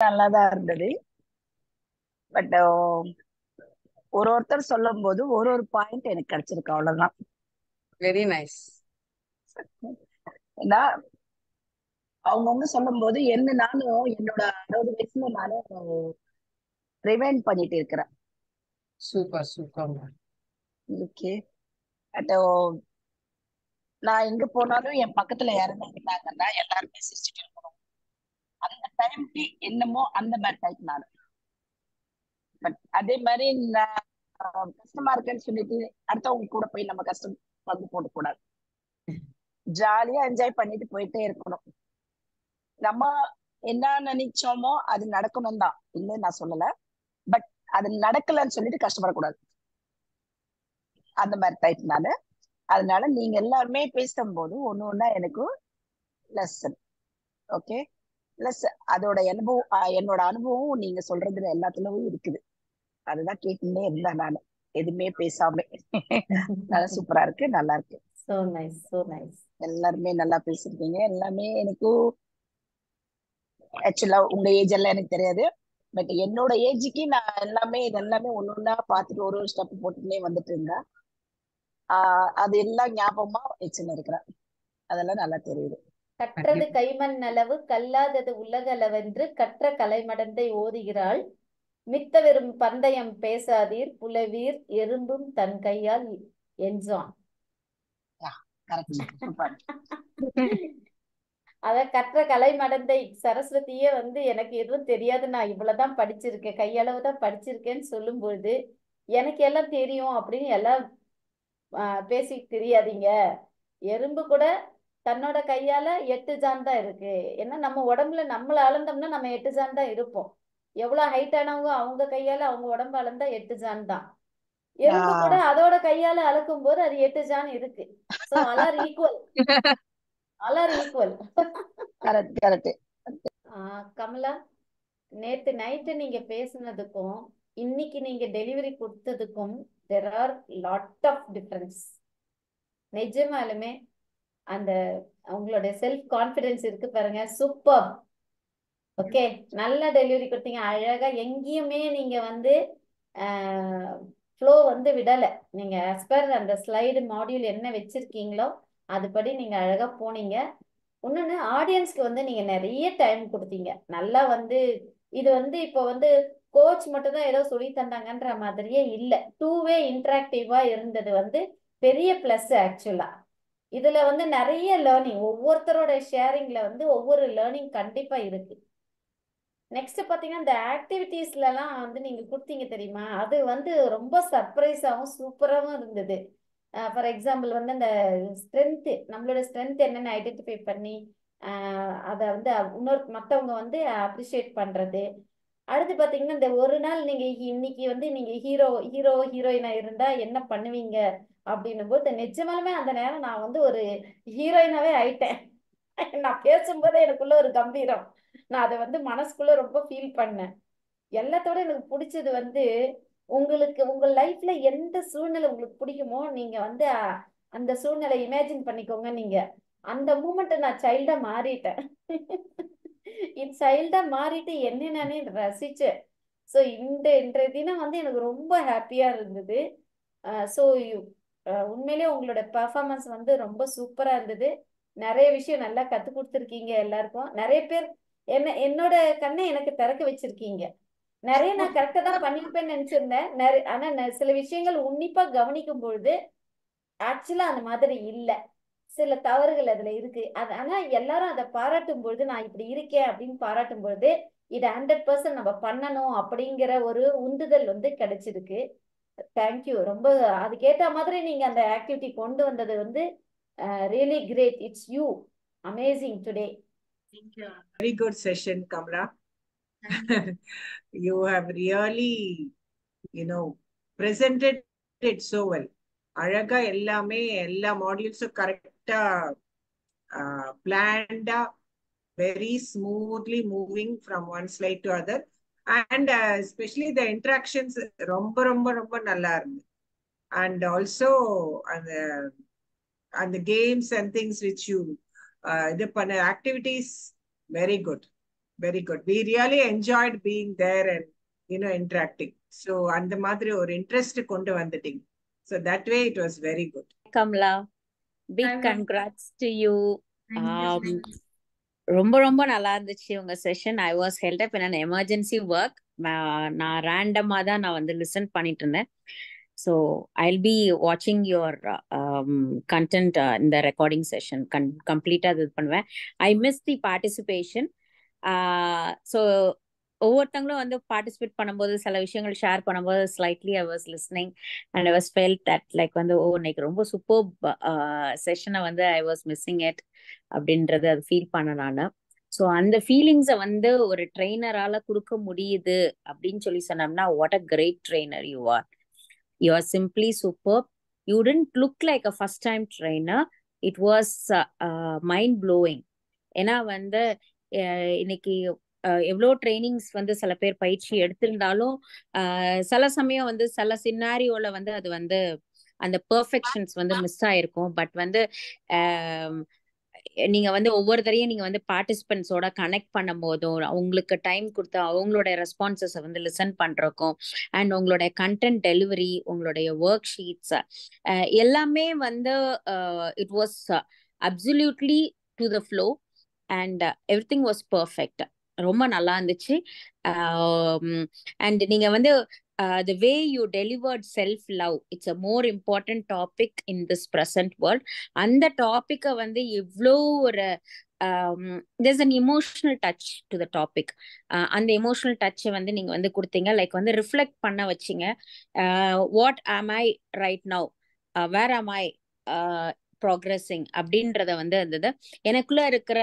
நல்லாதான் இருந்தது. பட் ஒருத்தர் சொல்லும் போது ஒரு பாயிண்ட் எனக்கு கிடைச்சிருக்கு, அவ்வளவுதான். Very nice. ஏன்னா அவங்கவுங்க சொல்லும் போது என்ன நானும் என்னோட 60 வயசுல நானும் ரிவைண்ட் பண்ணிட்டு இருக்கிறேன். Super super. ஓகே. பட் நான் எங்க போனாலும் என் பக்கத்துல யாருன்னா இருந்தாங்கன்னா எல்லாருமே சிரிச்சுட்டு இருக்கணும். அந்த டைம்க்கு என்னமோ அந்த மாதிரி டைப் நான். பட் அதே மாதிரி நான் கஷ்டமா இருக்கேன்னு சொல்லிட்டு அடுத்தவங்க கூட போய் நம்ம கஷ்டம் பங்கு போடக்கூடாது. ஜாலியா என்ஜாய் பண்ணிட்டு போயிட்டே இருக்கணும். நம்ம என்ன நினைச்சோமோ அது நடக்கணும் தான், இல்லைன்னு நான் சொல்லல. பட் அது நடக்கலன்னு சொல்லிட்டு கஷ்டப்படக்கூடாது. அந்த மாதிரி டைப் நானு. அதனால நீங்க எல்லாருமே பேசும்போது ஒண்ணு ஒண்ணா எனக்கு லெசன். ஓகே. பிளஸ் அதோட அனுபவம், என்னோட அனுபவம் நீங்க சொல்றதுல எல்லாத்துலயும் இருக்குது. அதுதான் கேட்டுட்டே இருந்தேன் நானு, எதுவுமே பேசாம. நல்லா சூப்பரா இருக்கு, நல்லா இருக்கு. So nice, so nice. எல்லாருமே நல்லா பேசிருக்கீங்க. எல்லாமே எனக்கு ஆக்சுவலா உங்க ஏஜ் எல்லாம் எனக்கு தெரியாது. பட் என்னோட ஏஜுக்கு நான் எல்லாமே இதெல்லாமே ஒண்ணு ஒண்ணா பார்த்துட்டு ஒரு ஸ்டெப் போட்டுட்டே வந்துட்டு இருந்தேன். அது எல்லாம் ஞாபகமா வச்சுன்னு இருக்கிறேன். அதெல்லாம் நல்லா தெரியுது. கற்றது கைமண் அளவு கல்லாதது உலகளவென்று கற்ற கலைமடந்தை ஓதுகிறாள். மித்த வெறும் பந்தயம் பேசாதீர் புலவீர் எறும்பும் தன் கையால் என்றான். அத கற்ற கலைமடந்தை சரஸ்வதியே வந்து எனக்கு எதுவும் தெரியாது, நான் இவ்வளவுதான் படிச்சிருக்கேன், கையளவு தான் படிச்சிருக்கேன்னு சொல்லும் பொழுது எனக்கு எல்லாம் தெரியும் அப்படின்னு எல்லாம் பேசி தெரியாதீங்க. எறும்பு கூட தன்னோட கையால 8 ஜான் தான் இருக்கு. ஏன்னா நம்ம உடம்புல நம்மள அளந்தோம்னா நம்ம 8 ஜான் தான் இருப்போம். எவ்வளவு ஹைட் ஆனவங்க அவங்க கையால அவங்க உடம்பு அளந்தா 8 ஜான் தான். எறும்பு கூட அதோட கையால அளக்கும் போது அது 8 ஜான் இருக்கு. So all are equal. All are equal. Kamala, நேத்து நைட்டு நீங்க பேசுனதுக்கும் இன்னைக்கு நீங்க டெலிவரி கொடுத்ததுக்கும் there are lot of difference. நிஜமாலுமே அந்த உங்களுடைய செல்ஃப் கான்பிடன்ஸ் இருக்கு பாருங்க, சூப்பர். ஓகே, நல்ல டெலிவரி கொடுத்தீங்க. அழகா எங்கேயுமே நீங்க வந்து ஃப்ளோ வந்து விடல. நீங்க as per அந்த ஸ்லைடு மாடியூல் என்ன வச்சிருக்கீங்களோ அதுபடி நீங்க அழகா போனீங்க. இன்னொன்னு ஆடியன்ஸ்க்கு வந்து நீங்க நிறைய டைம் கொடுத்தீங்க. நல்லா வந்து இது வந்து இப்போ வந்து கோச் மட்டும் தான் ஏதோ சொல்லி தந்தாங்கன்ற மாதிரியே இல்ல, 2-வே இன்டராக்டிவா இருந்தது வந்து பெரிய பிளஸ். ஆக்சுவலா இதுல வந்து நிறைய லேர்னிங், ஒவ்வொருத்தரோட ஷேரிங்ல வந்து ஒவ்வொரு லேர்னிங் கண்டிப்பா இருக்கு. நெக்ஸ்ட் பாத்தீங்கன்னா இந்த ஆக்டிவிட்டீஸ்ல எல்லாம் வந்து நீங்க கொடுத்தீங்க தெரியுமா, அது வந்து ரொம்ப சர்ப்ரைஸாவும் சூப்பராகவும் இருந்தது. ஃபார் எக்ஸாம்பிள் வந்து அந்த ஸ்ட்ரென்த், நம்மளோட ஸ்ட்ரென்த் என்னன்னு ஐடென்டிஃபை பண்ணி அதை வந்து மற்றவங்க வந்து அப்ரிஷியேட் பண்றது. அடுத்து பாத்தீங்கன்னா இந்த ஒரு நாள் நீங்க இன்னைக்கு வந்து நீங்க ஹீரோயினா இருந்தா என்ன பண்ணுவீங்க அப்படின்னும் போது நிஜமாலுமே அந்த நேரம் நான் வந்து ஒரு ஹீரோயினாவே ஆயிட்டேன். நான் பேசும்போதே எனக்குள்ள ஒரு கம்பீரம், நான் அதை வந்து மனசுக்குள்ள ரொம்ப ஃபீல் பண்ணேன். எல்லாத்தோட எனக்கு பிடிச்சது வந்து உங்களுக்கு உங்க லைஃப்ல எந்த சூழ்நிலை உங்களுக்கு பிடிக்குமோ நீங்க வந்து அந்த சூழ்நிலை இமேஜின் பண்ணிக்கோங்க. நீங்க அந்த மூமெண்ட் நான் சைல்டா மாறிட்டேன். சைல்டா மாறிட்டு என்ன நானே ரசிச்சேன். ஸோ இன்றைய தினம் வந்து எனக்கு ரொம்ப ஹாப்பியா இருந்தது. ஸோ உண்மையிலேயே உங்களோட பெர்ஃபார்மன்ஸ் வந்து ரொம்ப சூப்பரா இருந்தது. நிறைய விஷயம் நல்லா கத்து கொடுத்துருக்கீங்க எல்லாருக்கும். நிறைய பேர் என்னோட கண்ணை எனக்கு திறக்க வச்சிருக்கீங்க. நிறைய நான் கரெக்டா தான் பண்ணிருப்பேன்னு நினைச்சிருந்தேன். ஆனா சில விஷயங்கள் உன்னிப்பா கவனிக்கும் பொழுது ஆக்சுவலா அந்த மாதிரி இல்ல, சில தவறுகள் அதுல இருக்கு. ஆனா எல்லாரும் அதை பாராட்டும் பொழுது, நான் இப்படி இருக்கேன் அப்படின்னு பாராட்டும் பொழுது இது 100% நம்ம பண்ணணும் அப்படிங்கிற ஒரு உந்துதல் வந்து கிடைச்சிருக்கு. தேங்க்யூ. ரொம்ப அதுக்கேற்ற மாதிரி நீங்க அந்த ஆக்டிவிட்டி கொண்டு வந்தது வந்து really great. It's you amazing today. Thank you. Very good session, Kamla. You have really, presented it so well. அழகா எல்லாமே எல்லா மாடியூல்ஸும் கரெக்டா பிளான்டா very smoothly moving from one slide to other, and especially the interactions ரொம்ப ரொம்ப ரொம்ப நல்லா இருந்து, and also and the games and things which you இது பண்ண activities very good. Very good. We really enjoyed being there and, interacting. So, அந்த மாதிரி ஒரு இன்ட்ரெஸ்ட் கொண்டு வந்துட்டீங்க. So, that way it was very good. Kamla, big I was congrats to you. thank you so Um, much. ரொம்ப ரொம்ப நல்லா இருந்துச்சு உங்க session. I was held up in an emergency work. நான் ரேண்டமா தான் நான் வந்து லிசன் பண்ணிட்டு இருந்தேன். ஸோ ஐல் பி வாட்சிங் யுவர் கண்டென்ட் இந்த ரெக்கார்டிங் செஷன் கம்ப்ளீட்டாக இது பண்ணுவேன். I miss the participation. So ஒவ்வொருத்தங்களும் வந்து பார்ட்டிசிபேட் பண்ணும்போது சில விஷயங்கள் ஷேர் பண்ணும்போது slightly I was listening and I was felt that like வந்து இன்னைக்கு ரொம்ப சூப்பர் செஷனை வந்து ஐ வாஸ் மிஸ்ஸிங் இட் அப்படின்றது அது ஃபீல் பண்ண நான். ஸோ அந்த ஃபீலிங்ஸை வந்து ஒரு ட்ரெயினரால கொடுக்க முடியுது அப்படின்னு சொல்லி சொன்னோம்னா what a great trainer you are. You are simply super. You tend look like a first time trainer. It was mind blowing. ஏன்னா வந்து இன்னைக்கு எவ்வளோ ட்ரைனிங்ஸ் வந்து சில பேர் பயிற்சி எடுத்திருந்தாலும் சில சமயம் வந்து சில சினாரியோல வந்து அது வந்து அந்த பெர்ஃபெக்ஷன்ஸ் வந்து மிஸ் ஆயிருக்கும். பட் வந்து நீங்க வந்து ஒவ்வொரு தரையும் நீங்க வந்து பார்ட்டிசிபென்ட்ஸோட கனெக்ட் பண்ணும் போதும் அவங்களுக்கு டைம் கொடுத்து அவங்களோட ரெஸ்பான்சஸை வந்து லிசன் பண்றதுக்கும் அண்ட் உங்களுடைய கண்டென்ட் டெலிவரி உங்களுடைய ஒர்க் ஷீட்ஸ் எல்லாமே வந்து it was absolutely to the flow and everything was perfect. ரொம்ப நல்லா இருந்துச்சு. அண்ட் நீங்க வந்து the way you delivered self-love, it's a more important topic in this present world. அந்த டாபிக்கை வந்து இவ்வளோ ஒரு there's an emotional touch to the topic. அந்த emotional touch வந்து நீங்க வந்து கொடுத்தீங்க. லைக் வந்து ரிஃப்ளெக்ட் பண்ண வச்சிங்க. what am I right now, where am I progressing அப்படின்றத வந்து இருந்தது. எனக்குள்ள இருக்கிற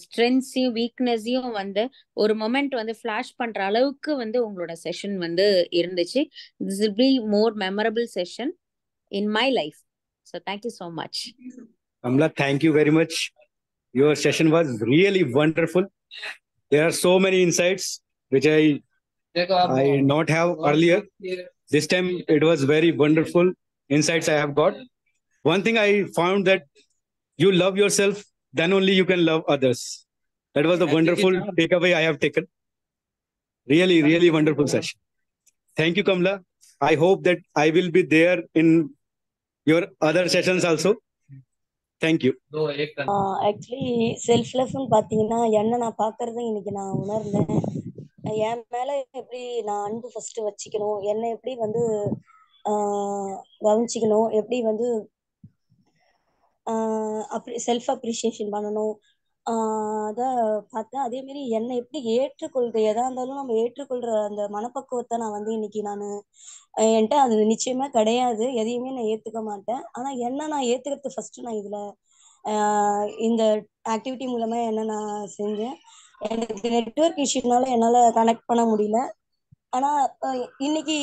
ஸ்ட்ரென்த்ஸையும் வீக்னஸையும் வந்து ஒரு மொமெண்ட் வந்து ஃபிளாஷ் பண்ற அளவுக்கு வந்து உங்களோட செஷன் வந்து இருந்துச்சு. This will be more memorable session in my life. So thank you so much. Kamla, thank you very much. Your session was really wonderful. There are so many insights which I not have earlier. This time it was very wonderful insights I have got. One thing I found that you love yourself, then only you can love others. That was the wonderful takeaway I have taken. Really, really wonderful session. Thank you, Kamla. I hope that I will be there in your other sessions also. Thank you. Actually self லவ்னு பார்த்தீங்கன்னா என்ன நான் பார்க்கறது இன்னைக்கு நான் உணர்ந்தேன். என் மேல எப்படி நான் அன்பு ஃபர்ஸ்ட் வச்சுக்கணும், என்னை எப்படி வந்து கவனிச்சிக்கணும், எப்படி வந்து செல்ஃப் அப்ரிஷியேஷன் பண்ணணும், அதான் பார்த்தேன். அதே மாதிரி என்னை எப்படி ஏற்றுக்கொள்றது, எதா இருந்தாலும் நம்ம ஏற்றுக்கொள்ற அந்த மனப்பக்குவத்தை நான் வந்து இன்னைக்கு நான் என்கிட்ட அது நிச்சயமா கிடையாது. எதையுமே நான் ஏத்துக்க மாட்டேன். ஆனா என்ன நான் ஏத்துக்கிறது ஃபர்ஸ்ட் நான் இதுல இந்த ஆக்டிவிட்டி மூலமா என்ன நான் செஞ்சேன். எனக்கு நெட்வொர்க் இஷ்யூனால என்னால கனெக்ட் பண்ண முடியல. ஆனா இன்னைக்கு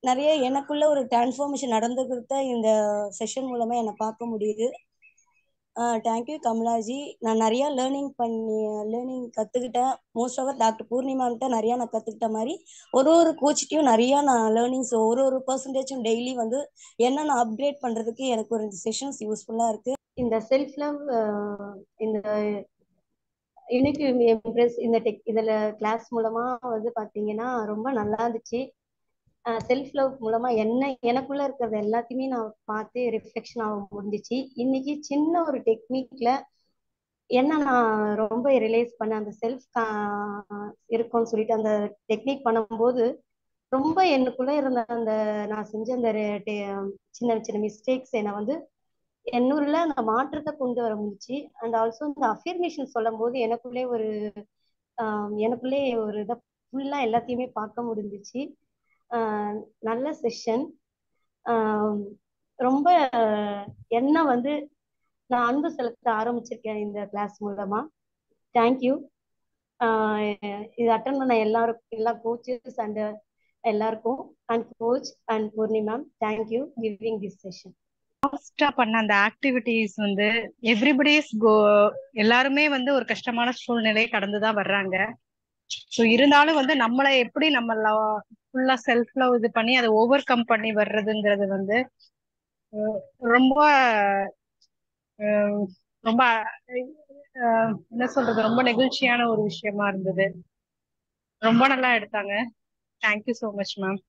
நிறைய எனக்குள்ள ஒரு டிரான்ஸ்ஃபார்மேஷன் நடந்துக்கிறத இந்த செஷன் மூலமா என்னை பார்க்க முடியுது. தேங்க்யூ கமலாஜி. நான் நிறைய லேர்னிங் கற்றுக்கிட்டேன். மோஸ்ட் ஆஃப் டாக்டர் பூர்ணிமாக்கிட்ட நிறையா நான் கற்றுக்கிட்ட மாதிரி ஒரு கோச்சிட்டையும் நிறையா நான் லேர்னிங்ஸ் ஒரு பர்சன்டேஜும் டெய்லி வந்து என்ன நான் அப்கிரேட் பண்ணுறதுக்கு எனக்கு ஒரு செஷன்ஸ் யூஸ்ஃபுல்லாக இருக்குது. இந்த செல்ஃப் லவ் இந்த யூனிட்டி எம்ப்ரெஸ் இந்த இதில் கிளாஸ் மூலமாக வந்து பார்த்தீங்கன்னா ரொம்ப நல்லா இருந்துச்சு. செல்ஃப் லவ் மூலமா எனக்குள்ள இருக்கிறது எல்லாத்தையுமே நான் பார்த்து ரிஃப்ளெக்ஷன் ஆக முடிஞ்சிச்சு. இன்னைக்கு சின்ன ஒரு டெக்னிக்ல என்ன நான் ரொம்ப ரியலைஸ் பண்ண அந்த செல்ஃப் இருக்கும்னு சொல்லிட்டு அந்த டெக்னிக் பண்ணும்போது ரொம்ப எனக்குள்ள இருந்த அந்த நான் செஞ்ச அந்த சின்ன சின்ன மிஸ்டேக்ஸ் என்னை வந்து என்னூர்ல அந்த மாற்றத்தை கொண்டு வர முடிச்சு. அண்ட் ஆல்சோ இந்த அஃபர்மேஷன் சொல்லும் போது எனக்குள்ளே ஒரு இதை ஃபுல்லா எல்லாத்தையுமே பார்க்க முடிஞ்சிச்சு. நல்ல செஷன். ரொம்ப என்ன வந்து நான் அன்பு செலுத்த ஆரம்பிச்சிருக்கேன் இந்த கிளாஸ் மூலமா. தேங்க்யூ. இது அட்டன் பண்ண எல்லா கோச்சஸ் அண்ட் எல்லாருக்கும் and coach and Poorni ma'am thank you giving this session. லாஸ்டா பண்ண அந்த ஆக்டிவிட்டிஸ் வந்து எவ்ரிபடிஸ் எல்லாருமே வந்து ஒரு கஷ்டமான சூழ்நிலையை கடந்துதான் வர்றாங்க. ஸோ இருந்தாலும் வந்து நம்மளை எப்படி நம்ம ஃபுல்லா செல்ஃப் லவ் இது பண்ணி அதை ஓவர் கம் பண்ணி வர்றதுங்கிறது வந்து ரொம்ப ரொம்ப என்ன சொல்றது, ரொம்ப நெகிழ்ச்சியான ஒரு விஷயமா இருந்தது. ரொம்ப நல்லா எடுத்தாங்க. Thank you so much ma'am.